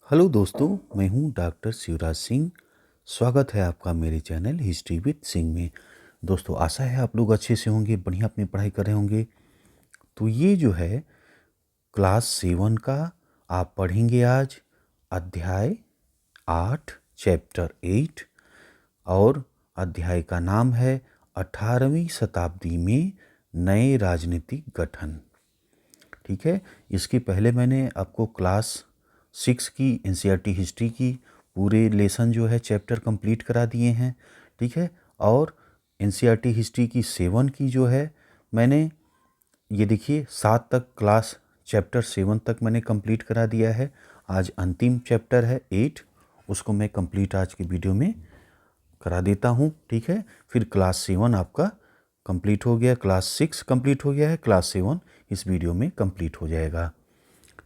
Hello दोस्तों, मैं हूं डॉक्टर शिवराज सिंह। स्वागत है आपका मेरे चैनल हिस्ट्री विद सिंह में। दोस्तों, आशा है आप लोग अच्छे से होंगे, बढ़िया अपनी पढ़ाई कर रहे होंगे। तो ये जो है क्लास 7 का आप पढ़ेंगे आज अध्याय 8 चैप्टर 8 और अध्याय का नाम है 18वीं शताब्दी में नए राजनीतिक गठन। ठीक है, इसके पहले मैंने आपको क्लास 6 की एनसीईआरटी हिस्ट्री की पूरे लेसन जो है चैप्टर कंप्लीट करा दिए हैं। ठीक है, और एनसीईआरटी हिस्ट्री की 7 की जो है मैंने ये देखिए 7 तक क्लास चैप्टर 7 तक मैंने कंप्लीट करा दिया है। आज अंतिम चैप्टर है 8, उसको मैं कंप्लीट आज की वीडियो में करा देता हूँ। ठीक है, फिर क्लास 7 आपका कंप्लीट हो गया, क्लास 6 कंप्लीट हो गया है, क्लास 7 इस वीडियो में कंप्लीट हो जाएगा।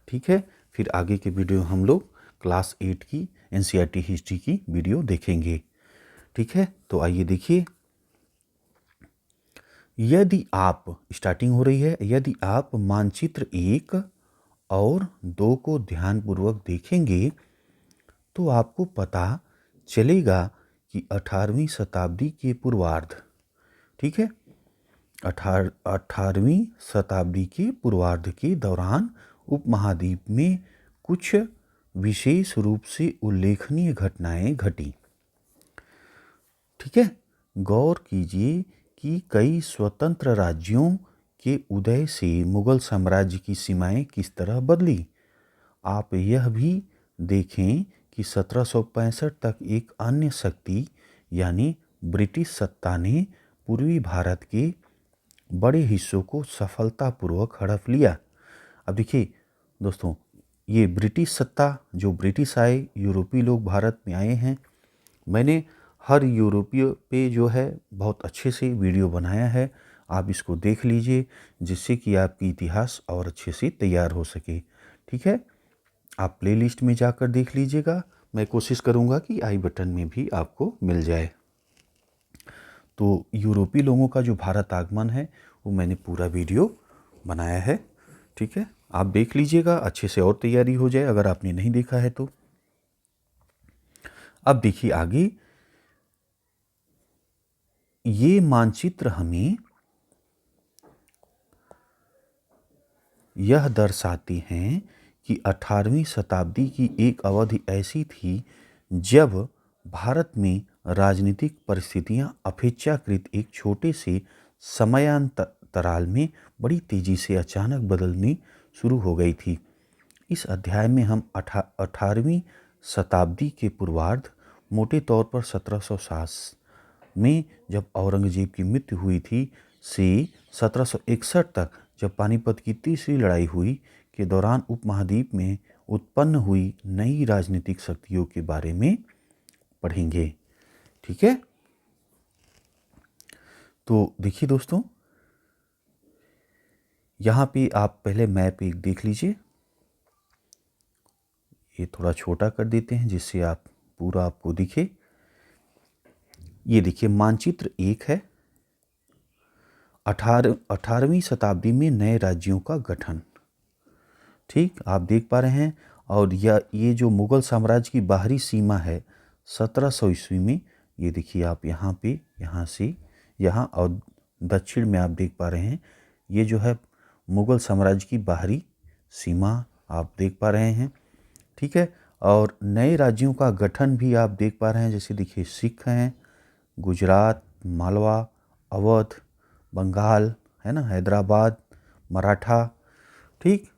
ठीक है, फिर आगे के वीडियो हम लोग क्लास 8 की एनसीईआरटी हिस्ट्री की वीडियो देखेंगे। ठीक है, तो आइए देखिए, यदि आप स्टार्टिंग हो रही है, यदि आप मानचित्र 1 और 2 को ध्यानपूर्वक देखेंगे तो आपको पता चलेगा कि 18वीं शताब्दी के पूर्वार्ध, ठीक है, 18वीं शताब्दी के पूर्वार्ध के दौरान उपमहाद्वीप में कुछ विशेष रूप से उल्लेखनीय घटनाएं घटी। ठीक है, गौर कीजिए कि कई स्वतंत्र राज्यों के उदय से मुगल साम्राज्य की सीमाएं किस तरह बदली। आप यह भी देखें कि 1765 तक एक अन्य शक्ति यानी ब्रिटिश सत्ता ने पूर्वी भारत के बड़े हिस्सों को सफलतापूर्वक हड़प लिया। अब देखिए दोस्तों, ये ब्रिटिश सत्ता, जो ब्रिटिश आए, यूरोपीय लोग भारत में आए हैं। मैंने हर यूरोपीय पे जो है बहुत अच्छे से वीडियो बनाया है, आप इसको देख लीजिए जिससे कि आपकी इतिहास और अच्छे से तैयार हो सके। ठीक है, आप प्लेलिस्ट में जाकर देख लीजिएगा, मैं कोशिश करूँगा कि आई बटन में भी आपको मिल जाए। तो यूरोपीय लोगों का जो भारत आगमन है वो मैंने पूरा वीडियो बनाया है। ठीक है, आप देख लीजिएगा अच्छे से और तैयारी हो जाए अगर आपने नहीं देखा है तो। अब देखिए आगे, ये मानचित्र हमें यह दर्शाते हैं कि 18वीं शताब्दी की एक अवधि ऐसी थी जब भारत में राजनीतिक परिस्थितियां अपेक्षाकृत एक छोटे से समयांतराल में बड़ी तेजी से अचानक बदलनी शुरू हो गई थी। इस अध्याय में हम 18वीं शताब्दी के पूर्वार्ध, मोटे तौर पर 1760 में जब औरंगजेब की मृत्यु हुई थी से 1761 तक जब पानीपत की तीसरी लड़ाई हुई के दौरान उपमहाद्वीप में उत्पन्न हुई नई राजनीतिक शक्तियों के बारे में पढ़ेंगे। ठीक है, तो देखिए दोस्तों, यहाँ पे आप पहले मैप एक देख लीजिए। ये थोड़ा छोटा कर देते हैं जिससे आप पूरा आपको दिखे। ये देखिए मानचित्र 1 है, 18वीं शताब्दी में नए राज्यों का गठन। ठीक, आप देख पा रहे हैं। और ये जो मुगल साम्राज्य की बाहरी सीमा है 1700 ईस्वी में, ये देखिए आप यहाँ पे, यहाँ से यहाँ, और दक्षिण में आप देख पा रहे हैं ये जो है मुगल साम्राज्य की बाहरी सीमा आप देख पा रहे हैं। ठीक है, और नए राज्यों का गठन भी आप देख पा रहे हैं, जैसे देखिए सिख हैं, गुजरात, मालवा, अवध, बंगाल, है ना, हैदराबाद, मराठा। ठीक,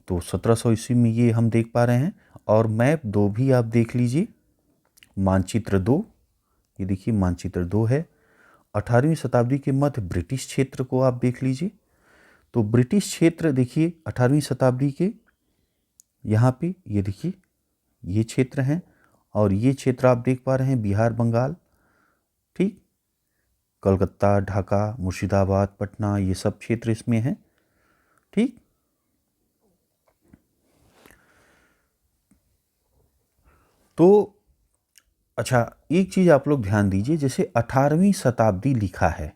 तो 1700 ईस्वी में ये हम देख पा रहे हैं। और मैप 2 भी आप देख लीजिए, मानचित्र 2, ये देखिए मानचित्र 2 है। 18वीं शताब्दी के मध्य ब्रिटिश क्षेत्र को आप देख लीजिए। तो ब्रिटिश क्षेत्र देखिए 18वीं शताब्दी के यहाँ पे, ये देखिए ये क्षेत्र हैं, और ये क्षेत्र आप देख पा रहे हैं बिहार, बंगाल। ठीक, कलकत्ता, ढाका, मुर्शिदाबाद, पटना, ये सब क्षेत्र इसमें हैं। ठीक, तो अच्छा, एक चीज़ आप लोग ध्यान दीजिए, जैसे 18वीं शताब्दी लिखा है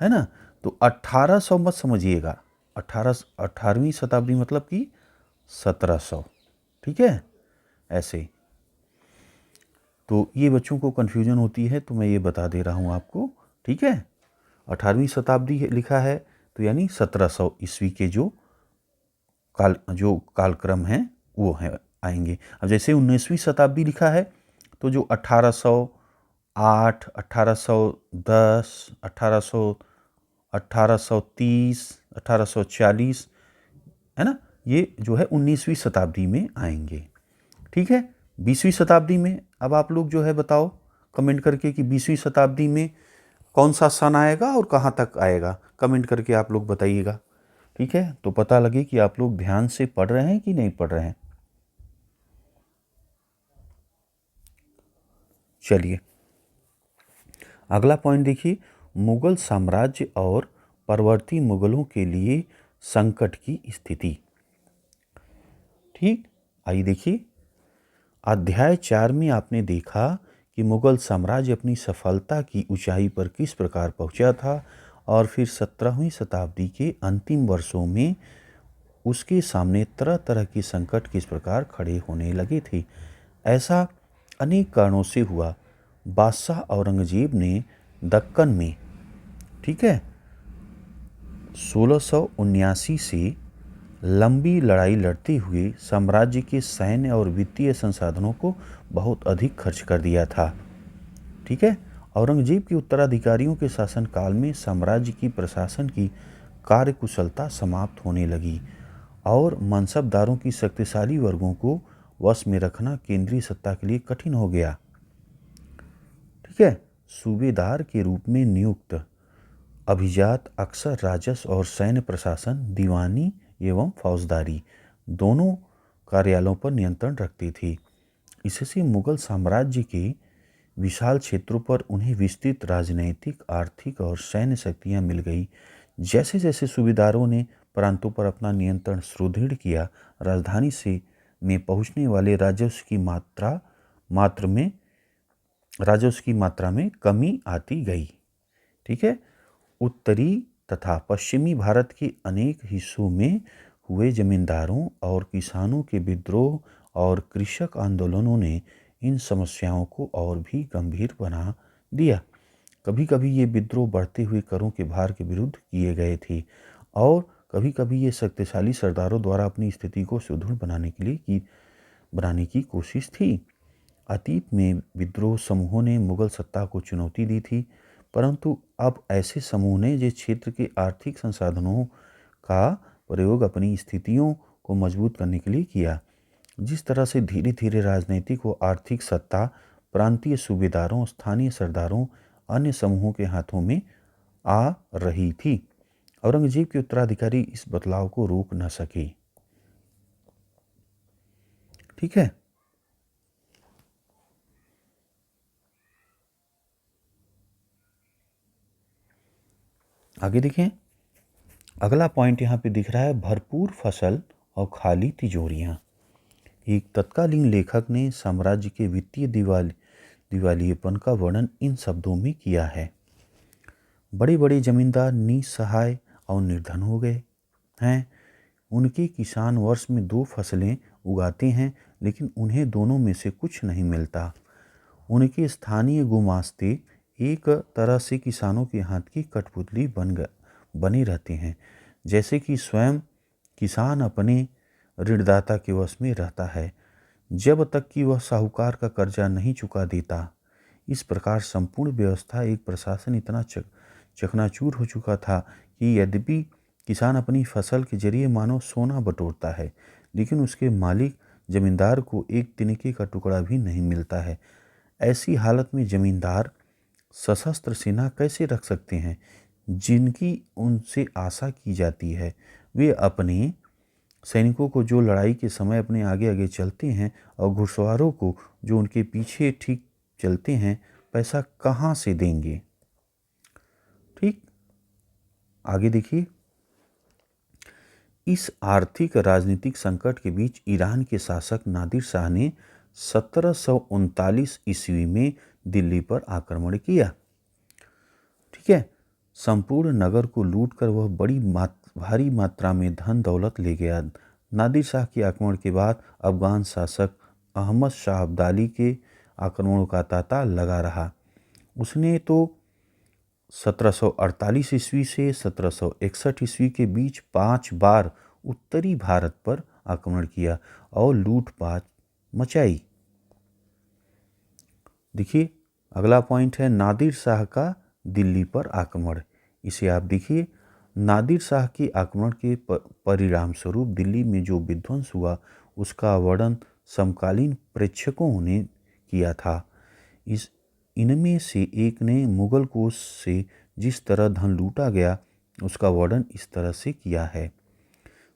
ना, तो 1800 मत समझिएगा। 18वीं शताब्दी मतलब कि 1700। ठीक है, ऐसे। तो ये बच्चों को कन्फ्यूजन होती है, तो मैं ये बता दे रहा हूँ आपको, ठीक है। 18वीं शताब्दी लिखा है तो यानी 1700 ईस्वी के जो कालक्रम हैं वो है आएंगे। अब जैसे 19वीं शताब्दी लिखा है तो जो 1808, 1810, 1830, 1840 है ना, ये जो है 19वीं शताब्दी में आएंगे। ठीक है, 20वीं शताब्दी में अब आप लोग जो है बताओ कमेंट करके कि 20वीं शताब्दी में कौन सा सन आएगा और कहाँ तक आएगा, कमेंट करके आप लोग बताइएगा। ठीक है, तो पता लगे कि आप लोग ध्यान से पढ़ रहे हैं कि नहीं पढ़ रहे हैं। चलिए अगला पॉइंट देखिए, मुगल साम्राज्य और परवर्ती मुगलों के लिए संकट की स्थिति। ठीक, आइए देखिए, अध्याय 4 में आपने देखा कि मुगल साम्राज्य अपनी सफलता की ऊंचाई पर किस प्रकार पहुंचा था और फिर 17वीं शताब्दी के अंतिम वर्षों में उसके सामने तरह तरह के संकट किस प्रकार खड़े होने लगे थे। ऐसा अनेक कारणों से हुआ। बादशाह औरंगजेब ने दक्कन में, ठीक है, 1679 से लंबी लड़ाई लड़ते हुए साम्राज्य के सैन्य और वित्तीय संसाधनों को बहुत अधिक खर्च कर दिया था। ठीक है, औरंगजेब के उत्तराधिकारियों के शासनकाल में साम्राज्य की प्रशासन की कार्यकुशलता समाप्त होने लगी और मनसबदारों की शक्तिशाली वर्गों को वश में रखना केंद्रीय सत्ता के लिए कठिन हो गया। ठीक है, सूबेदार के रूप में नियुक्त अभिजात अक्सर राजस्व और सैन्य प्रशासन, दीवानी एवं फौजदारी दोनों कार्यालयों पर नियंत्रण रखते थे। इससे मुगल साम्राज्य के विशाल क्षेत्रों पर उन्हें विस्तृत राजनैतिक, आर्थिक और सैन्य शक्तियां मिल गई। जैसे जैसे सूबेदारों ने प्रांतों पर अपना नियंत्रण सुदृढ़ किया, राजधानी से में पहुंचने वाले राजस्व की मात्रा में कमी आती गई। ठीक है, उत्तरी तथा पश्चिमी भारत के अनेक हिस्सों में हुए जमींदारों और किसानों के विद्रोह और कृषक आंदोलनों ने इन समस्याओं को और भी गंभीर बना दिया। कभी कभी ये विद्रोह बढ़ते हुए करों के भार के विरुद्ध किए गए थे और कभी कभी ये शक्तिशाली सरदारों द्वारा अपनी स्थिति को सुदृढ़ बनाने की कोशिश थी। अतीत में विद्रोह समूहों ने मुगल सत्ता को चुनौती दी थी, परंतु अब ऐसे समूह ने जो क्षेत्र के आर्थिक संसाधनों का प्रयोग अपनी स्थितियों को मजबूत करने के लिए किया। जिस तरह से धीरे धीरे राजनीतिक व आर्थिक सत्ता प्रांतीय सूबेदारों, स्थानीय सरदारों, अन्य समूहों के हाथों में आ रही थी, औरंगजेब के उत्तराधिकारी इस बदलाव को रोक न सके। ठीक है, आगे देखें, अगला पॉइंट यहाँ पे दिख रहा है, भरपूर फसल और खाली तिजोरियाँ। एक तत्कालीन लेखक ने साम्राज्य के वित्तीय दिवालियेपन का वर्णन इन शब्दों में किया है। बड़े बड़े जमींदार निसहाय और निर्धन हो गए हैं। उनके किसान वर्ष में 2 फसलें उगाते हैं, लेकिन उन्हें दोनों में से कुछ नहीं मिलता। उनके स्थानीय गुमास्ते एक तरह से किसानों के हाथ की कठपुतली बने रहते हैं, जैसे कि स्वयं किसान अपने ऋणदाता के वश में रहता है जब तक कि वह साहूकार का कर्जा नहीं चुका देता। इस प्रकार संपूर्ण व्यवस्था, एक प्रशासन इतना चकनाचूर हो चुका था कि यद्यपि किसान अपनी फसल के जरिए मानो सोना बटोरता है, लेकिन उसके मालिक जमींदार को एक तिनके का टुकड़ा भी नहीं मिलता है। ऐसी हालत में जमींदार सशस्त्र सेना कैसे रख सकते हैं जिनकी उनसे आशा की जाती है। वे अपने सैनिकों को जो लड़ाई के समय अपने आगे आगे चलते हैं और घुड़सवारों को जो उनके पीछे ठीक चलते हैं, पैसा कहाँ से देंगे। ठीक, आगे देखिए, इस आर्थिक राजनीतिक संकट के बीच ईरान के शासक नादिर शाह ने 1739 ईस्वी में दिल्ली पर आक्रमण किया। ठीक है, संपूर्ण नगर को लूटकर वह भारी मात्रा में धन दौलत ले गया। नादिर शाह के आक्रमण के बाद अफगान शासक अहमद शाह अब्दाली के आक्रमणों का तांता लगा रहा। उसने तो 1748 ईस्वी से 1761 ईस्वी के बीच 5 बार उत्तरी भारत पर आक्रमण किया और लूटपाट मचाई। देखिए अगला पॉइंट है नादिर शाह का दिल्ली पर आक्रमण। इसे आप देखिए, नादिर शाह के आक्रमण के परिणाम स्वरूप दिल्ली में जो विध्वंस हुआ उसका वर्णन समकालीन प्रेक्षकों ने किया था। इनमें से एक ने मुगल कोष से जिस तरह धन लूटा गया उसका वर्णन इस तरह से किया है।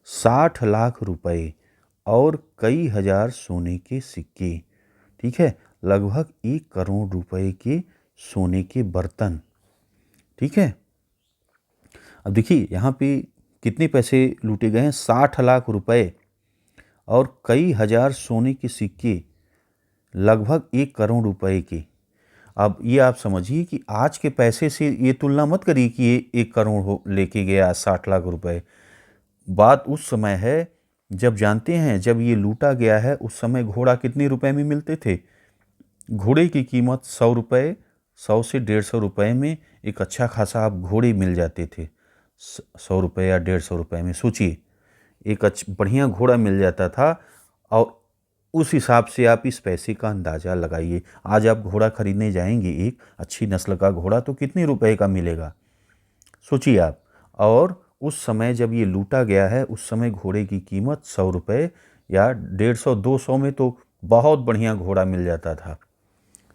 60 लाख रुपए और कई हजार सोने के सिक्के, ठीक है, लगभग 1 करोड़ रुपए के सोने के बर्तन, ठीक है। अब देखिए यहाँ पे कितने पैसे लूटे गए हैं, 60 लाख रुपए और कई हजार सोने के सिक्के, लगभग 1 करोड़ रुपए के। अब ये आप समझिए कि आज के पैसे से ये तुलना मत करिए कि ये 1 करोड़ हो लेके गया 60 लाख रुपए। बात उस समय है जब, जानते हैं जब ये लूटा गया है उस समय घोड़ा कितने रुपए में मिलते थे? घोड़े की कीमत 100 रुपये, 100 से 150 रुपये में एक अच्छा खासा आप घोड़े मिल जाते थे। 100 रुपये या 150 रुपये में सोचिए एक बढ़िया घोड़ा मिल जाता था। और उस हिसाब से आप इस पैसे का अंदाज़ा लगाइए। आज आप घोड़ा खरीदने जाएंगे, एक अच्छी नस्ल का घोड़ा, तो कितने रुपए का मिलेगा सोचिए आप। और उस समय जब ये लूटा गया है उस समय घोड़े की कीमत 100 रुपये या 150-200 में तो बहुत बढ़िया घोड़ा मिल जाता था,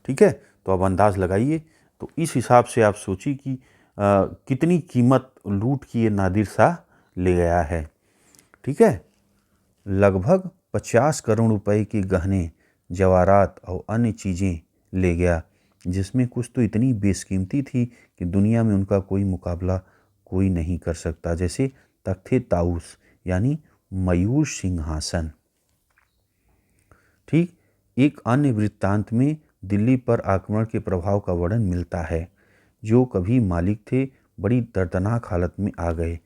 ठीक है। तो अब अंदाज़ लगाइए, तो इस हिसाब से आप सोचिए कि कितनी कीमत लूट किए नादिर शाह ले गया है, ठीक है। लगभग 50 करोड़ रुपए के गहने, जवाहरात और अन्य चीज़ें ले गया, जिसमें कुछ तो इतनी बेशकीमती थी कि दुनिया में उनका कोई मुकाबला कोई नहीं कर सकता, जैसे तख्ते ताऊस यानी मयूर सिंहासन, ठीक। एक अन्य वृत्तांत में दिल्ली पर आक्रमण के प्रभाव का वर्णन मिलता है। जो कभी मालिक थे बड़ी दर्दनाक हालत में आ गए,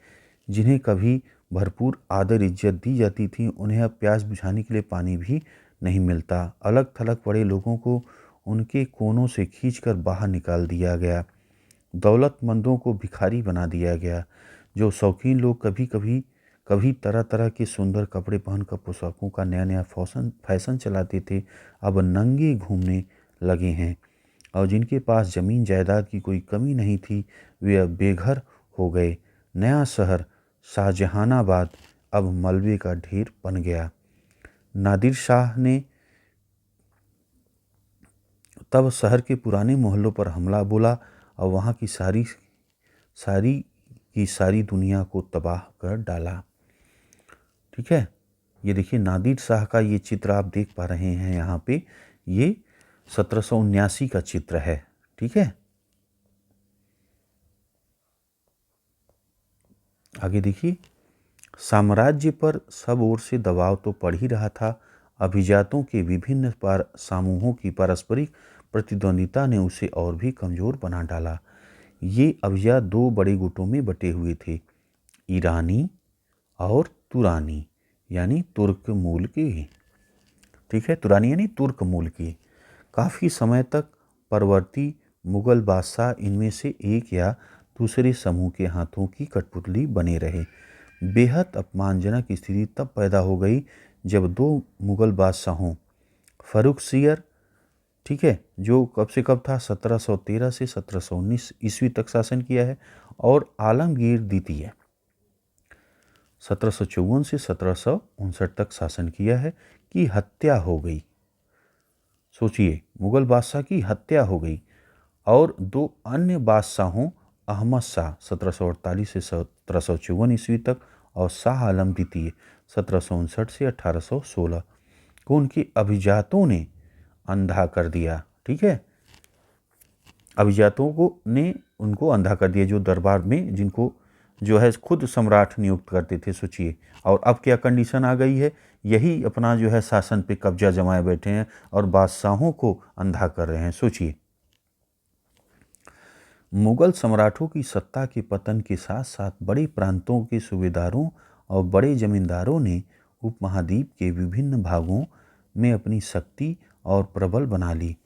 जिन्हें कभी भरपूर आदर इज्जत दी जाती थी उन्हें अब प्यास बुझाने के लिए पानी भी नहीं मिलता। अलग थलग पड़े लोगों को उनके कोनों से खींचकर बाहर निकाल दिया गया। दौलतमंदों को भिखारी बना दिया गया। जो शौकीन लोग कभी तरह तरह के सुंदर कपड़े पहनकर पोशाकों का नया नया फैशन चलाते थे, अब नंगे घूमने लगे हैं। और जिनके पास ज़मीन जायदाद की कोई कमी नहीं थी वे अब बेघर हो गए। नया शहर शाहजहानाबाद अब मलबे का ढेर बन गया। नादिर शाह ने तब शहर के पुराने मोहल्लों पर हमला बोला और वहाँ की सारी दुनिया को तबाह कर डाला, ठीक है। ये देखिए नादिर शाह का ये चित्र आप देख पा रहे हैं यहाँ पे, ये 1779 का चित्र है, ठीक है। आगे देखिए, साम्राज्य पर सब ओर से दबाव तो पड़ ही रहा था। अभिजातों के विभिन्न समूहों की पारस्परिक प्रतिद्वंदिता ने उसे और भी कमजोर बना डाला। ये अभिजात 2 बड़े गुटों में बटे हुए थे, ईरानी और तुरानी यानी तुर्क मूल के, ठीक है। तुरानी यानी तुर्क मूल के। काफ़ी समय तक परवर्ती मुगल बादशाह इनमें से एक या दूसरे समूह के हाथों की कठपुतली बने रहे। बेहद अपमानजनक स्थिति तब पैदा हो गई जब 2 मुगल बादशाहों, फर्रुखसियर, ठीक है, जो कब से कब था 1713 से 1719 ईस्वी तक शासन किया है, और आलमगीर द्वितीय 1754 से 1759 तक शासन किया है, की हत्या हो गई। सोचिए मुगल बादशाह की हत्या हो गई। और 2 अन्य बादशाहों अहमद शाह 1748 से 1754 ईस्वी तक और शाह आलम द्वितीय 1759 से 1816 को उनके अभिजातों ने अंधा कर दिया, ठीक है। अभिजातों को ने उनको अंधा कर दिया, जो दरबार में जिनको जो है खुद सम्राट नियुक्त करते थे, सोचिए। और अब क्या कंडीशन आ गई है, यही अपना जो है शासन पे कब्जा जमाए बैठे हैं और बादशाहों को अंधा कर रहे हैं, सोचिए। मुगल सम्राटों की सत्ता के पतन के साथ साथ बड़े प्रांतों के सूबेदारों और बड़े जमींदारों ने उपमहाद्वीप के विभिन्न भागों में अपनी शक्ति और प्रबल बना ली,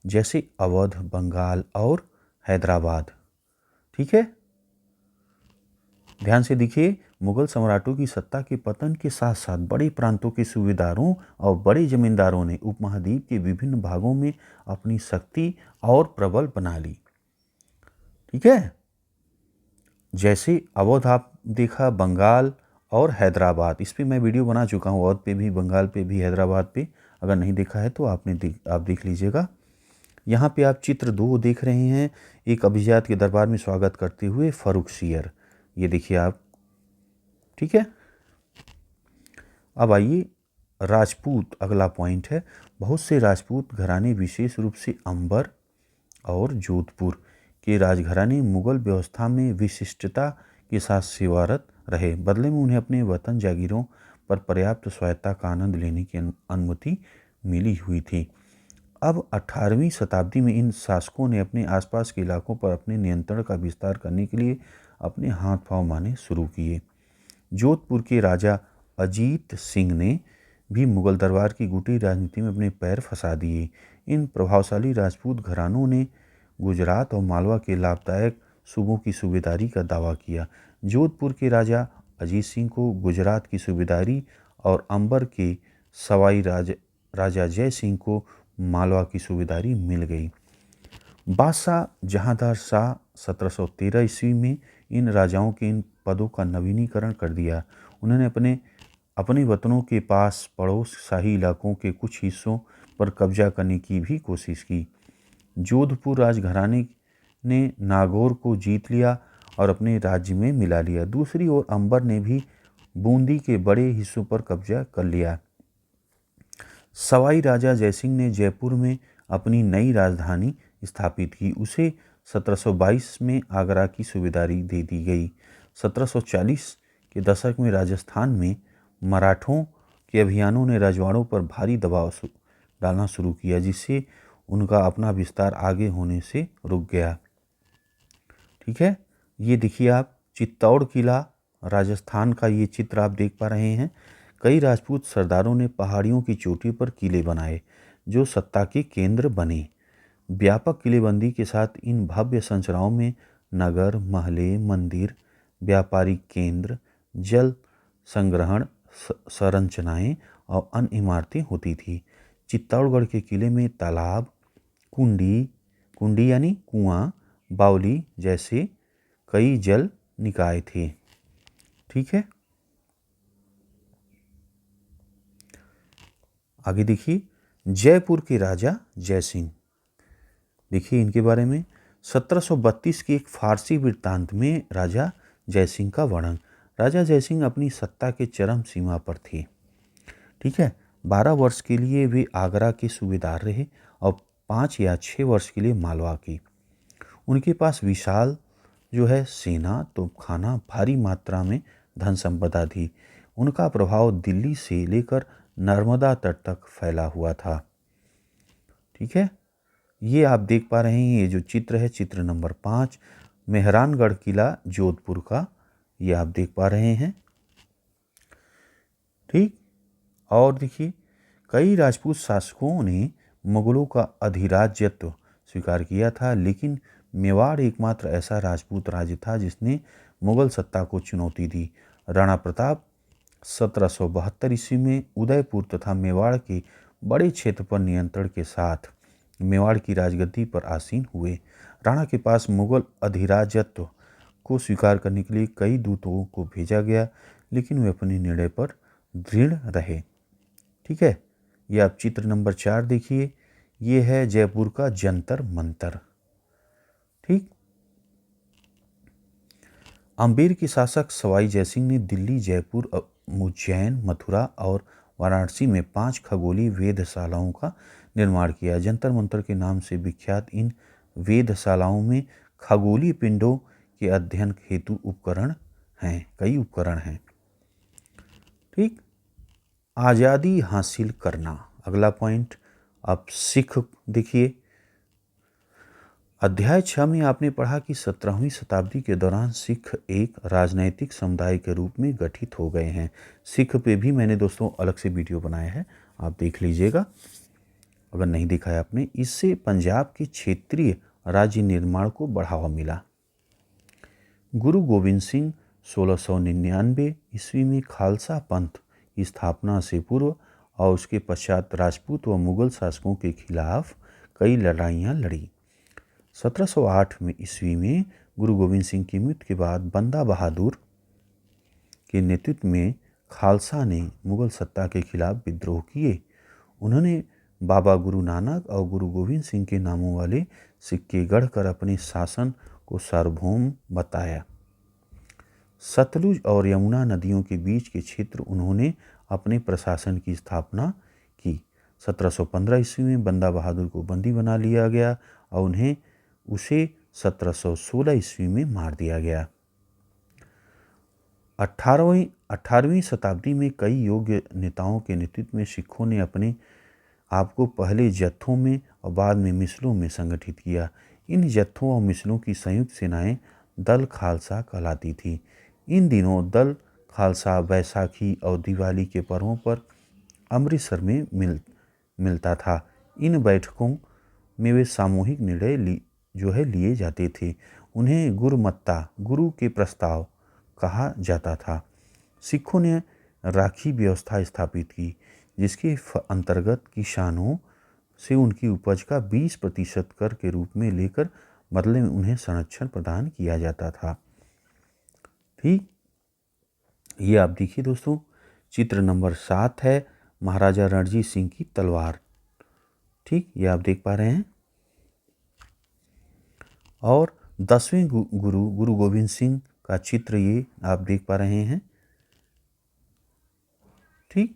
जैसे अवध, बंगाल और हैदराबाद। ठीक है, ध्यान से देखिए, मुगल सम्राटों की सत्ता के पतन के साथ साथ बड़े प्रांतों के सूबेदारों और बड़े जमींदारों ने उपमहाद्वीप के विभिन्न भागों में अपनी शक्ति और प्रबल बना ली। ठीक है, जैसे अवध आप देखा, बंगाल और हैदराबाद, इस पे मैं वीडियो बना चुका हूँ, अवध पे भी, बंगाल पे भी, हैदराबाद पे। अगर नहीं देखा है तो आप देख लीजिएगा। यहाँ पे आप चित्र 2 देख रहे हैं, एक अभिजात के दरबार में स्वागत करते हुए फर्रुखसियर, ये देखिए आप। ठीक है, अब आइए राजपूत, अगला पॉइंट है। बहुत से राजपूत घराने, विशेष रूप से अंबर और जोधपुर के राजघराने, मुगल व्यवस्था में विशिष्टता के साथ सेवारत रहे। बदले में उन्हें अपने वतन जागीरों पर पर्याप्त स्वायत्ता का आनंद लेने की अनुमति मिली हुई थी। अब 18वीं शताब्दी में इन शासकों ने अपने आसपास के इलाकों पर अपने नियंत्रण का विस्तार करने के लिए अपने हाथ पांव मारने शुरू किए। जोधपुर के राजा अजीत सिंह ने भी मुगल दरबार की गुटी राजनीति में अपने पैर फंसा दिए। इन प्रभावशाली राजपूत घरानों ने गुजरात और मालवा के लाभदायक सूबों की सूबेदारी का दावा किया। जोधपुर के राजा अजीत सिंह को गुजरात की सूबेदारी और अंबर के सवाई राजा जय सिंह को मालवा की सूबेदारी मिल गई। बादशाह जहांदार शाह 1713 ईस्वी में इन राजाओं के इन पदों का नवीनीकरण कर दिया। उन्होंने अपने वतनों के पास पड़ोस शाही इलाकों के कुछ हिस्सों पर कब्जा करने की भी कोशिश की। जोधपुर राजघराने ने नागौर को जीत लिया और अपने राज्य में मिला लिया। दूसरी ओर अंबर ने भी बूंदी के बड़े हिस्सों पर कब्जा कर लिया। सवाई राजा जयसिंह ने जयपुर में अपनी नई राजधानी स्थापित की। उसे 1722 में आगरा की सूबेदारी दे दी गई। 1740 के दशक में राजस्थान में मराठों के अभियानों ने रजवाड़ों पर भारी दबाव डालना शुरू किया, जिससे उनका अपना विस्तार आगे होने से रुक गया। ठीक है, ये देखिए आप, चित्तौड़ किला राजस्थान का ये चित्र आप देख पा रहे हैं। कई राजपूत सरदारों ने पहाड़ियों की चोटी पर किले बनाए, जो सत्ता के केंद्र बने। व्यापक किलेबंदी के साथ इन भव्य संरचनाओं में नगर, महले, मंदिर, व्यापारिक केंद्र, जल संग्रहण संरचनाएं और अन्य इमारतें होती थी। चित्तौड़गढ़ के किले में तालाब, कुंडी यानी कुआं, बावली जैसे कई जल निकाय थे। ठीक है, आगे देखिए, जयपुर के राजा जयसिंह, देखिए इनके बारे में। 1732 के एक फारसी वृत्तांत में राजा जयसिंह का वर्णन। राजा जयसिंह अपनी सत्ता के चरम सीमा पर थे। ठीक है, 12 वर्ष के लिए वे आगरा के सूबेदार रहे और 5 या 6 वर्ष के लिए मालवा के। उनके पास विशाल जो है सेना, तोपखाना, भारी मात्रा में धन संपदा थी। उनका प्रभाव दिल्ली से लेकर नर्मदा तट तक फैला हुआ था। ठीक है, ये आप देख पा रहे हैं, ये जो चित्र है, चित्र नंबर 5, मेहरानगढ़ किला जोधपुर का, ये आप देख पा रहे हैं। ठीक, और देखिए, कई राजपूत शासकों ने मुगलों का अधिराज्यत्व स्वीकार किया था, लेकिन मेवाड़ एकमात्र ऐसा राजपूत राज्य था जिसने मुगल सत्ता को चुनौती दी। राणा प्रताप 1772 ईस्वी में उदयपुर तथा मेवाड़ के बड़े क्षेत्र पर नियंत्रण के साथ मेवाड़ की राजगद्दी पर आसीन हुए। राणा के पास मुगल अधिराज्यत्व को स्वीकार करने के लिए कई दूतों को भेजा गया, लेकिन वे अपने निर्णय पर दृढ़ रहे। ठीक है, यह आप चित्र नंबर 4 देखिए, ये है जयपुर का जंतर मंतर। ठीक, अम्बेर के शासक सवाई जयसिंह ने दिल्ली, जयपुर, उज्जैन, मथुरा और वाराणसी में 5 खगोलीय वेधशालाओं का निर्माण किया। जंतर मंतर के नाम से विख्यात इन वेधशालाओं में खगोलीय पिंडों के अध्ययन हेतु उपकरण हैं, कई उपकरण हैं। ठीक, आज़ादी हासिल करना, अगला पॉइंट आप सिख देखिए। अध्याय 6 में आपने पढ़ा कि 17वीं शताब्दी के दौरान सिख एक राजनैतिक समुदाय के रूप में गठित हो गए हैं। सिख पे भी मैंने दोस्तों अलग से वीडियो बनाया है, आप देख लीजिएगा अगर नहीं देखा है आपने। इससे पंजाब के क्षेत्रीय राज्य निर्माण को बढ़ावा मिला। गुरु गोविंद सिंह 1699 ईस्वी में खालसा पंथ की स्थापना से पूर्व और उसके पश्चात राजपूत व मुगल शासकों के खिलाफ कई लड़ाइयाँ लड़ी। 1708 में ईस्वी में गुरु गोविंद सिंह की मृत्यु के बाद बंदा बहादुर के नेतृत्व में खालसा ने मुगल सत्ता के खिलाफ विद्रोह किए। उन्होंने बाबा गुरु नानक और गुरु गोविंद सिंह के नामों वाले सिक्के गढ़कर अपने शासन को सार्वभौम बताया। सतलुज और यमुना नदियों के बीच के क्षेत्र उन्होंने अपने प्रशासन की स्थापना की। 1715 ईस्वी में बंदा बहादुर को बंदी बना लिया गया और उसे 1716 ईस्वी में मार दिया गया। 18वीं शताब्दी में कई योग्य नेताओं के नेतृत्व में सिखों ने अपने आप को पहले जत्थों में और बाद में मिसलों में संगठित किया। इन जत्थों और मिसलों की संयुक्त सेनाएं दल खालसा कहलाती थी। इन दिनों दल खालसा बैसाखी और दिवाली के पर्वों पर अमृतसर में मिलता था। इन बैठकों में वे सामूहिक निर्णय लिए जाते थे। उन्हें गुरुमत्ता, गुरु के प्रस्ताव कहा जाता था। सिखों ने राखी व्यवस्था स्थापित की, जिसके अंतर्गत किसानों से उनकी उपज का 20% कर के रूप में लेकर बदले में उन्हें संरक्षण प्रदान किया जाता था। ठीक, ये आप देखिए दोस्तों, चित्र नंबर 7 है महाराजा रणजीत सिंह की तलवार। ठीक, ये आप देख पा रहे हैं। और 10वें गुरु गोविंद सिंह का चित्र ये आप देख पा रहे हैं। ठीक,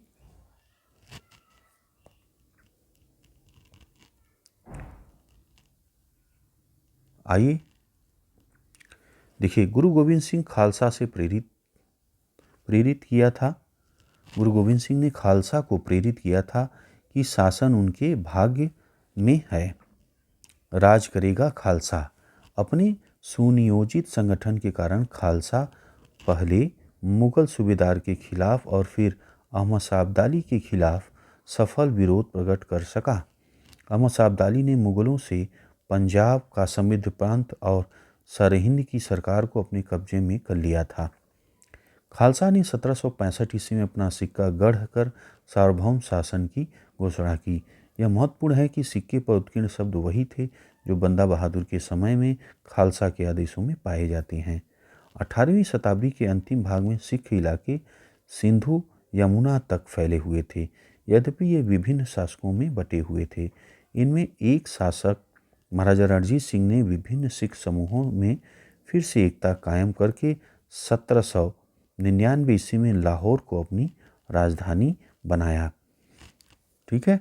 आइए देखिए, गुरु गोविंद सिंह खालसा से प्रेरित किया था। गुरु गोविंद सिंह ने खालसा को प्रेरित किया था कि शासन उनके भाग्य में है, राज करेगा खालसा। अपने सुनियोजित संगठन के कारण खालसा पहले मुगल सूबेदार के खिलाफ और फिर अहमद शाह अब्दाली के खिलाफ सफल विरोध प्रकट कर सका। अहमद शाह अब्दाली ने मुगलों से पंजाब का समृद्ध प्रांत और सरहिंद की सरकार को अपने कब्जे में कर लिया था। खालसा ने 1765 ईस्वी में अपना सिक्का गढ़कर सार्वभौम शासन की घोषणा की। यह महत्वपूर्ण है कि सिक्के पर उत्कीर्ण शब्द वही थे जो बंदा बहादुर के समय में खालसा के आदेशों में पाए जाते हैं। 18वीं शताब्दी के अंतिम भाग में सिख इलाके सिंधु यमुना तक फैले हुए थे, यद्यपि ये विभिन्न शासकों में बटे हुए थे। इनमें एक शासक महाराजा रणजीत सिंह ने विभिन्न सिख समूहों में फिर से एकता कायम करके 1799 ईस्वी में लाहौर को अपनी राजधानी बनाया। ठीक है,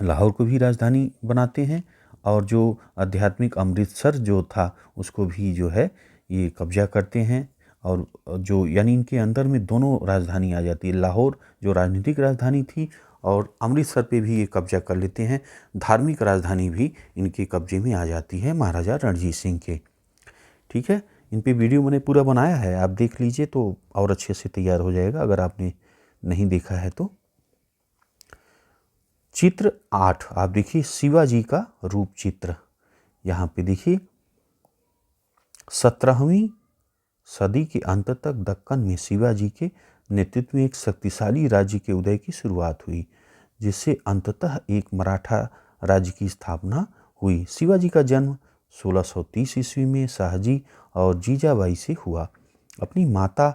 लाहौर को भी राजधानी बनाते हैं और जो आध्यात्मिक अमृतसर जो था उसको भी जो है ये कब्जा करते हैं। और जो यानी इनके अंदर में दोनों राजधानी आ जाती है, लाहौर जो राजनीतिक राजधानी थी और अमृतसर पे भी ये कब्जा कर लेते हैं। धार्मिक राजधानी भी इनके कब्जे में आ जाती है महाराजा रणजीत सिंह के। ठीक है, इन पे वीडियो मैंने पूरा बनाया है, आप देख लीजिए तो और अच्छे से तैयार हो जाएगा अगर आपने नहीं देखा है तो। चित्र 8 आप देखिए, शिवाजी का रूप चित्र। यहाँ पे देखिए 17वीं सदी के अंत तक दक्कन में शिवाजी के नेतृत्व में एक शक्तिशाली राज्य के उदय की शुरुआत हुई, जिससे अंततः एक मराठा राज्य की स्थापना हुई। शिवाजी का जन्म 1630 ईस्वी में शाहजी और जीजाबाई से हुआ। अपनी माता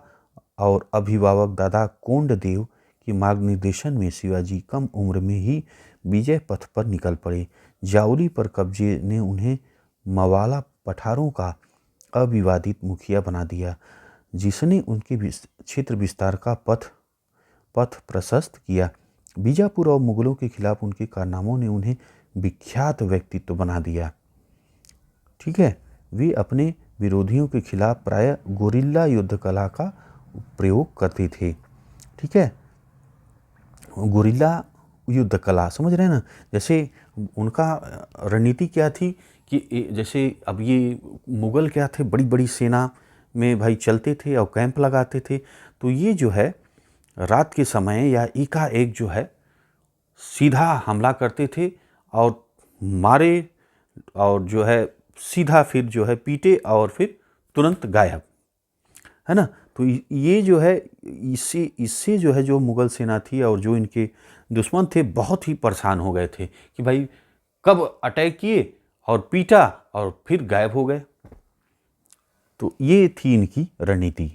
और अभिभावक दादा कोंडदेव के मार्गनिर्देशन में शिवाजी कम उम्र में ही विजय पथ पर निकल पड़े। जावली पर कब्जे ने उन्हें मवाला पठारों का अविवादित मुखिया बना दिया, जिसने उनके क्षेत्र विस्तार का पथ प्रशस्त किया। बीजापुर और मुगलों के खिलाफ उनके कारनामों ने उन्हें विख्यात व्यक्तित्व बना दिया। ठीक है, वे अपने विरोधियों के खिलाफ प्रायः गोरिल्ला युद्ध कला का प्रयोग करते थे। ठीक है, गोरिल्ला युद्ध कला, समझ रहे हैं ना। जैसे उनका रणनीति क्या थी कि जैसे अब ये मुग़ल क्या थे, बड़ी बड़ी सेना में भाई चलते थे और कैंप लगाते थे। तो ये जो है रात के समय या एकाएक जो है सीधा हमला करते थे और मारे, और जो है सीधा फिर जो है पीटे और फिर तुरंत गायब, है ना। तो ये जो है इससे इससे जो है जो मुग़ल सेना थी और जो इनके दुश्मन थे बहुत ही परेशान हो गए थे कि भाई कब अटैक किए और पीटा और फिर गायब हो गए। तो ये थी इनकी रणनीति।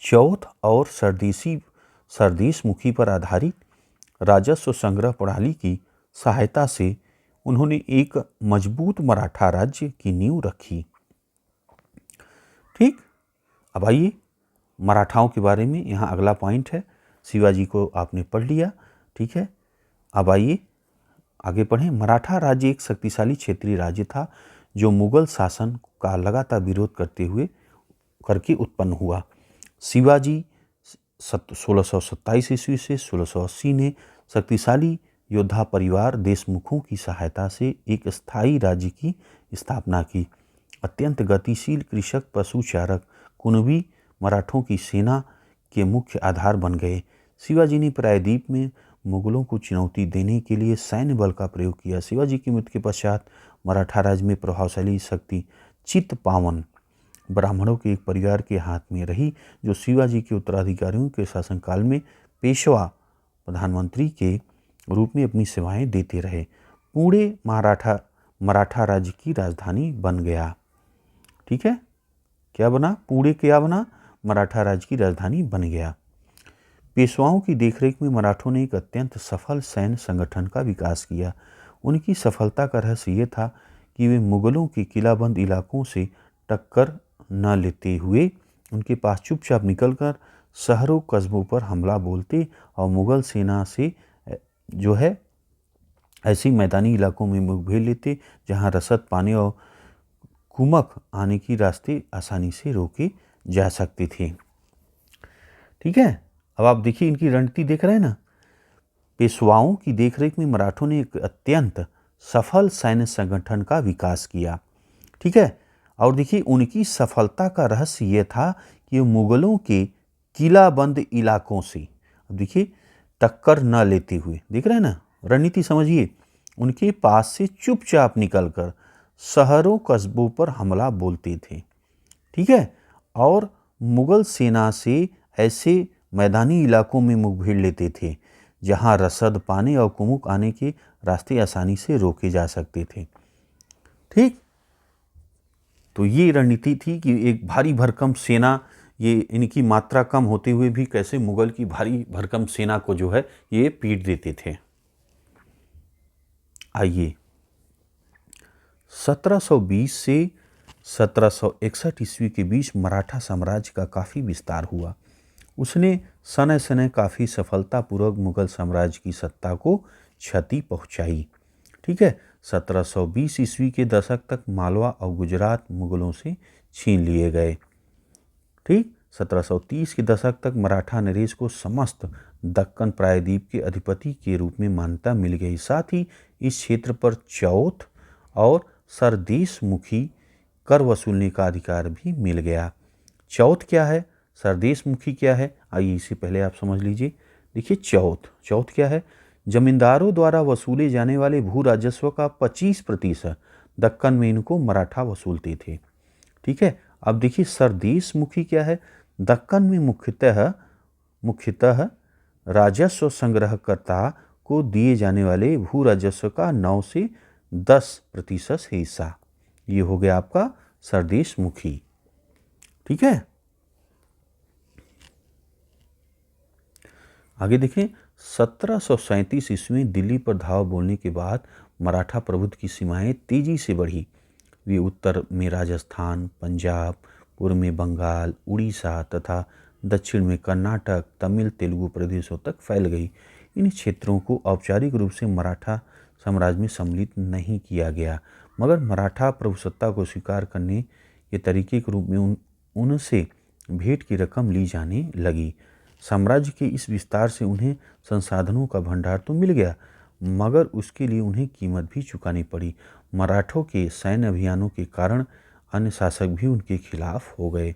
चौथ और सरदेशमुखी पर आधारित राजस्व संग्रह प्रणाली की सहायता से उन्होंने एक मजबूत मराठा राज्य की नींव रखी। ठीक, अब आइए मराठाओं के बारे में, यहाँ अगला पॉइंट है। शिवाजी को आपने पढ़ लिया, ठीक है। अब आइए आगे पढ़ें। मराठा राज्य एक शक्तिशाली क्षेत्रीय राज्य था जो मुगल शासन का लगातार विरोध करके उत्पन्न हुआ। शिवाजी 1627 ईस्वी से 1680 ने शक्तिशाली योद्धा परिवार देशमुखों की सहायता से एक स्थायी राज्य की स्थापना की। अत्यंत गतिशील कृषक पशुचारक कुणबी मराठों की सेना के मुख्य आधार बन गए। शिवाजी ने प्रायद्वीप में मुगलों को चुनौती देने के लिए सैन्य बल का प्रयोग किया। शिवाजी की मृत्यु के पश्चात मराठा राज्य में प्रभावशाली शक्ति चित्तपावन ब्राह्मणों के एक परिवार के हाथ में रही, जो शिवाजी के उत्तराधिकारियों के शासनकाल में पेशवा प्रधानमंत्री के रूप में अपनी सेवाएं देते रहे। पुणे मराठा राज्य की राजधानी बन गया। ठीक है, क्या बना? पुणे क्या बना? मराठा राज्य की राजधानी बन गया। पेशवाओं की देखरेख में मराठों ने एक अत्यंत सफल सैन्य संगठन का विकास किया। उनकी सफलता का रहस्य ये था कि वे मुगलों के किलाबंद इलाकों से टक्कर न लेते हुए उनके पास चुपचाप निकलकर शहरों कस्बों पर हमला बोलते और मुगल सेना से जो है ऐसी मैदानी इलाकों में मुठभेड़ लेते जहां रसद पाने और कुमक आने की रास्ते आसानी से रोके जा सकते थे। ठीक है, अब आप देखिए इनकी रणनीति देख रहे हैं ना। पेशवाओं की देखरेख में मराठों ने एक अत्यंत सफल सैन्य संगठन का विकास किया। ठीक है, और देखिए उनकी सफलता का रहस्य यह था कि मुगलों के किलाबंद इलाकों से, अब देखिए टक्कर न लेते हुए, देख रहे हैं ना रणनीति, समझिए, उनके पास से चुपचाप निकलकर शहरों कस्बों पर हमला बोलते थे। ठीक है, और मुगल सेना से ऐसे मैदानी इलाकों में मुठभेड़ लेते थे जहां रसद पाने और कुमुक आने के रास्ते आसानी से रोके जा सकते थे। ठीक, तो ये रणनीति थी कि एक भारी भरकम सेना, ये इनकी मात्रा कम होते हुए भी कैसे मुगल की भारी भरकम सेना को जो है ये पीट देते थे। आइए 1720 से 1761 ईस्वी के बीच मराठा साम्राज्य का काफ़ी विस्तार हुआ। उसने सने सने काफ़ी सफलतापूर्वक मुगल साम्राज्य की सत्ता को क्षति पहुंचाई। ठीक है, 1720 ईस्वी के दशक तक मालवा और गुजरात मुगलों से छीन लिए गए। ठीक, 1730 के दशक तक मराठा नरेश को समस्त दक्कन प्रायद्वीप के अधिपति के रूप में मान्यता मिल गई। साथ ही इस क्षेत्र पर चौथ और सरदेशमुखी कर वसूलने का अधिकार भी मिल गया। चौथ क्या है, सरदेशमुखी क्या है, आइए इससे पहले आप समझ लीजिए। देखिए चौथ क्या है? जमींदारों द्वारा वसूले जाने वाले भू राजस्व का 25% दक्कन में इनको मराठा वसूलते थे। ठीक है, अब देखिए सरदेशमुखी क्या है? दक्कन में मुख्यतः राजस्व संग्रहकर्ता को दिए जाने वाले भू राजस्व का 9 से 10% हिस्सा, ये हो गया आपका सरदेशमुखी। ठीक है, आगे देखें। 1737 ईस्वी में दिल्ली पर धावा बोलने के बाद मराठा प्रभुत्व की सीमाएं तेजी से बढ़ी। वे उत्तर में राजस्थान, पंजाब, पूर्व में बंगाल, उड़ीसा तथा दक्षिण में कर्नाटक, तमिल, तेलुगु प्रदेशों तक फैल गई। इन क्षेत्रों को औपचारिक रूप से मराठा साम्राज्य में सम्मिलित नहीं किया गया, मगर मराठा प्रभुसत्ता को स्वीकार करने के तरीके के रूप में उनसे भेंट की रकम ली जाने लगी। साम्राज्य के इस विस्तार से उन्हें संसाधनों का भंडार तो मिल गया, मगर उसके लिए उन्हें कीमत भी चुकानी पड़ी। मराठों के सैन्य अभियानों के कारण अन्य शासक भी उनके खिलाफ हो गए।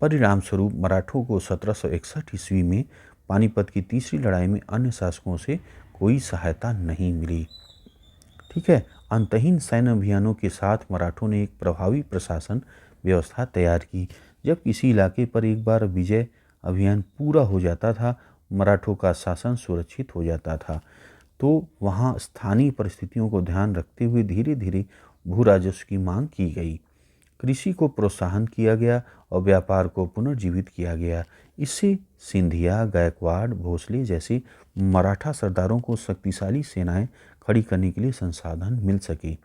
परिणाम स्वरूप मराठों को 1761 ईस्वी में पानीपत की तीसरी लड़ाई में अन्य शासकों से कोई सहायता नहीं मिली। ठीक है, अंतहीन सैन्य अभियानों के साथ मराठों ने एक प्रभावी प्रशासन व्यवस्था तैयार की। जब किसी इलाके पर एक बार विजय अभियान पूरा हो जाता था, मराठों का शासन सुरक्षित हो जाता था। तो वहाँ स्थानीय परिस्थितियों को ध्यान रखते हुए धीरे धीरे भू राजस्व की मांग की गई, कृषि को प्रोत्साहन किया गया और व्यापार को पुनर्जीवित किया गया। इससे सिंधिया, गायकवाड़, भोसले जैसे मराठा सरदारों को शक्तिशाली सेनाएं खड़ी करने के लिए संसाधन मिल सके।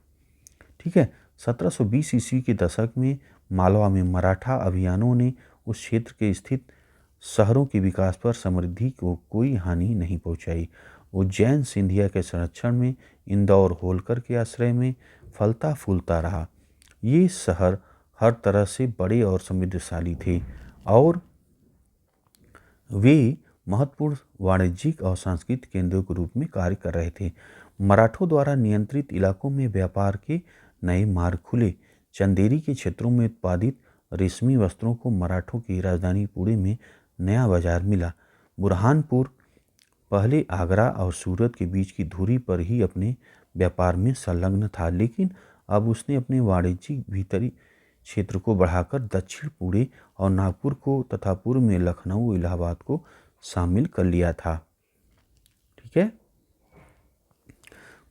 ठीक है, 1720 ईस्वी के दशक में मालवा में मराठा अभियानों ने उस क्षेत्र के स्थित शहरों के विकास पर समृद्धि को कोई हानि नहीं पहुंचाई। उज्जैन सिंधिया के संरक्षण में, इंदौर होलकर के आश्रय में फलता फूलता रहा। ये शहर हर तरह से बड़े और समृद्धशाली थे और वे महत्वपूर्ण वाणिज्यिक और सांस्कृतिक केंद्रों के रूप में कार्य कर रहे थे। मराठों द्वारा नियंत्रित इलाकों में व्यापार के नए मार्ग खुले। चंदेरी के क्षेत्रों में उत्पादित रेशमी वस्त्रों को मराठों की राजधानी पुणे में नया बाजार मिला। बुरहानपुर पहले आगरा और सूरत के बीच की धुरी पर ही अपने व्यापार में संलग्न था, लेकिन अब उसने अपने वाणिज्यिक भीतरी क्षेत्र को बढ़ाकर दक्षिण पुणे और नागपुर को तथा पूर्व में लखनऊ, इलाहाबाद को शामिल कर लिया था। ठीक है,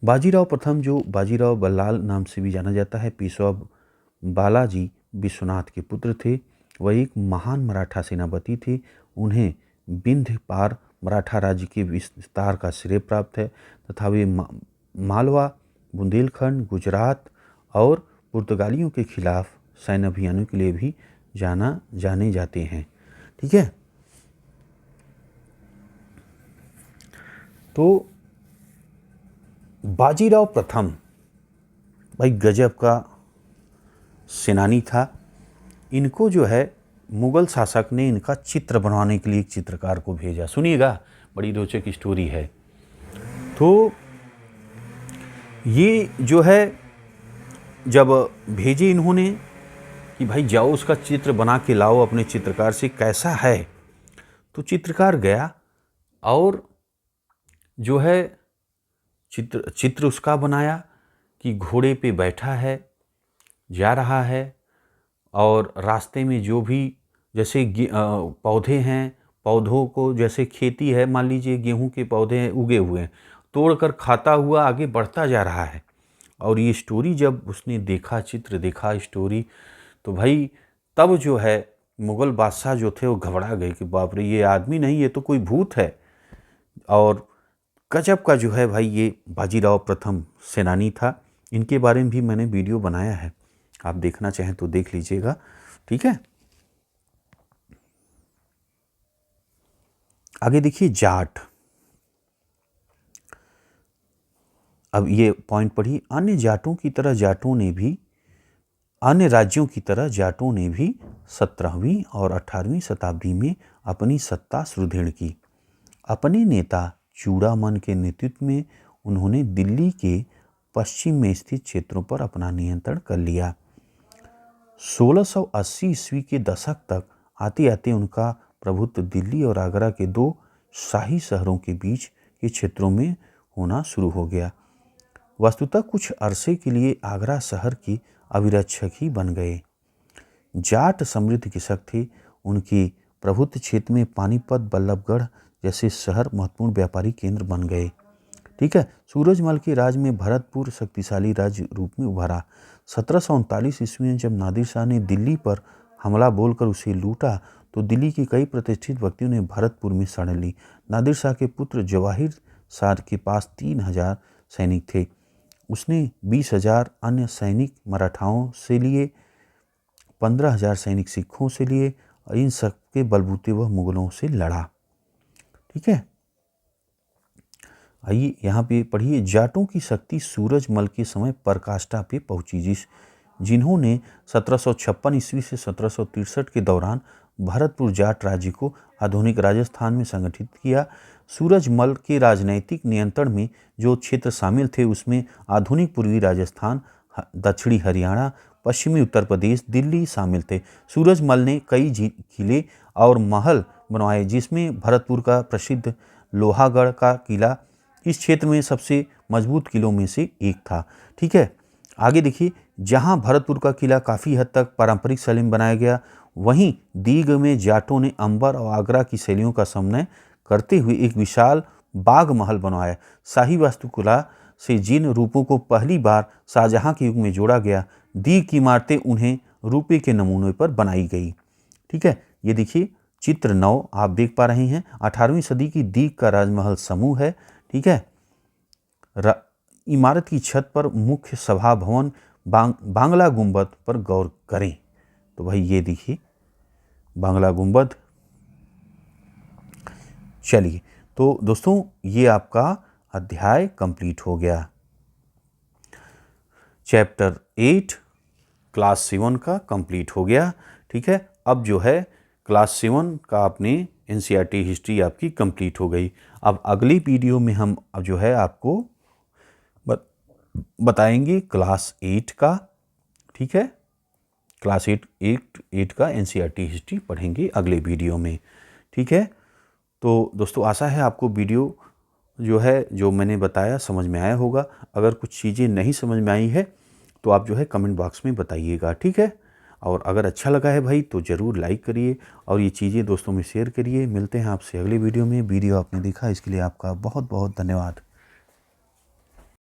बाजीराव प्रथम, जो बाजीराव बल्लाल नाम से भी जाना जाता है, पेशवा बालाजी विश्वनाथ के पुत्र थे। वह एक महान मराठा सेनापति थे। उन्हें विंध्य पार मराठा राज्य के विस्तार का श्रेय प्राप्त है तथा वे मालवा, बुंदेलखंड, गुजरात और पुर्तगालियों के खिलाफ सैन्य अभियानों के लिए भी जाने जाते हैं। ठीक है, तो बाजीराव प्रथम भाई गजब का सेनानी था। इनको जो है मुगल शासक ने इनका चित्र बनवाने के लिए एक चित्रकार को भेजा। सुनिएगा, बड़ी रोचक स्टोरी है। तो ये जो है जब भेजे इन्होंने कि भाई जाओ उसका चित्र बना के लाओ अपने चित्रकार से, कैसा है। तो चित्रकार गया और जो है चित्र उसका बनाया कि घोड़े पे बैठा है, जा रहा है और रास्ते में जो भी जैसे पौधे हैं, पौधों को जैसे खेती है, मान लीजिए गेहूं के पौधे हैं, उगे हुए हैं, तोड़कर खाता हुआ आगे बढ़ता जा रहा है। और ये स्टोरी जब उसने देखा, चित्र देखा, स्टोरी, तो भाई तब जो है मुग़ल बादशाह जो थे वो घबरा गए कि बाप रे, ये आदमी नहीं, ये तो कोई भूत है। और गजब का जो है भाई ये बाजीराव प्रथम सेनानी था। इनके बारे में भी मैंने वीडियो बनाया है, आप देखना चाहें तो देख लीजिएगा। ठीक है, आगे देखिए जाट। अब ये पॉइंट पढ़िए, अन्य राज्यों की तरह जाटों ने भी 17वीं और 18वीं शताब्दी में अपनी सत्ता सुदृढ़ की। अपने नेता चूड़ामन के नेतृत्व में उन्होंने दिल्ली के पश्चिम में स्थित क्षेत्रों पर अपना नियंत्रण कर लिया। 1680 ईस्वी के दशक तक आते आते उनका प्रभुत्व दिल्ली और आगरा के दो शाही शहरों के बीच के क्षेत्रों में होना शुरू हो गया। वस्तुतः कुछ अरसे के लिए आगरा शहर के अभिरक्षक ही बन गए। जाट समृद्ध कृषक थे। उनके प्रभुत्व क्षेत्र में पानीपत, बल्लभगढ़ जैसे शहर महत्वपूर्ण व्यापारी केंद्र बन गए। ठीक है, सूरजमल के राज में भरतपुर शक्तिशाली राज्य रूप में उभरा। 1739 ईस्वी में जब नादिर शाह ने दिल्ली पर हमला बोलकर उसे लूटा तो दिल्ली के कई प्रतिष्ठित व्यक्तियों ने भरतपुर में शरण ली। नादिर शाह के पुत्र जवाहिर शाह के पास 3000 सैनिक थे। उसने 20,000 अन्य सैनिक मराठाओं से लिए, 15,000 सैनिक सिखों से लिए और इन सब के बलबूते वह मुगलों से लड़ा। ठीक है, आइए यहाँ पे पढ़िए, जाटों की शक्ति सूरजमल के समय पराकाष्ठा पे पहुंची, जिन्होंने 1756 ईस्वी से 1763 के दौरान भरतपुर जाट राज्य को आधुनिक राजस्थान में संगठित किया। सूरजमल के राजनैतिक नियंत्रण में जो क्षेत्र शामिल थे उसमें आधुनिक पूर्वी राजस्थान, दक्षिणी हरियाणा, पश्चिमी उत्तर प्रदेश, दिल्ली शामिल थे। सूरजमल ने कई किले और महल बनवाए, जिसमें भरतपुर का प्रसिद्ध लोहागढ़ का किला इस क्षेत्र में सबसे मजबूत किलों में से एक था। ठीक है, आगे देखिए, जहां भरतपुर का किला काफ़ी हद तक पारंपरिक शैली में बनाया गया, वहीं दीग में जाटों ने अंबर और आगरा की शैलियों का समन्वय करते हुए एक विशाल बाग महल बनवाया। शाही वास्तुकला से जिन रूपों को पहली बार शाहजहां के युग में जोड़ा गया, दीग की इमारतें उन्हें रूपे के नमूनों पर बनाई गई। ठीक है, ये देखिए चित्र 9 आप देख पा रहे हैं, 18वीं सदी की दीग का राजमहल समूह है। ठीक है, इमारत की छत पर मुख्य सभा भवन बांग्ला गुंबद पर गौर करें। तो भाई ये देखिए बांग्ला गुंबद। चलिए, तो दोस्तों ये आपका अध्याय कंप्लीट हो गया। चैप्टर 8 क्लास 7 का कंप्लीट हो गया। ठीक है, अब जो है क्लास 7 का अपने एनसीईआरटी हिस्ट्री आपकी कंप्लीट हो गई। अब अगली वीडियो में हम अब जो है आपको बताएंगे क्लास 8 का। ठीक है, क्लास 8 का एनसीईआरटी हिस्ट्री पढ़ेंगे अगले वीडियो में। ठीक है, तो दोस्तों आशा है आपको वीडियो जो है जो मैंने बताया समझ में आया होगा। अगर कुछ चीज़ें नहीं समझ में आई है तो आप जो है कमेंट बॉक्स में बताइएगा। ठीक है, और अगर अच्छा लगा है भाई तो ज़रूर लाइक करिए और ये चीज़ें दोस्तों में शेयर करिए। मिलते हैं आपसे अगले वीडियो में। वीडियो आपने देखा इसके लिए आपका बहुत बहुत धन्यवाद।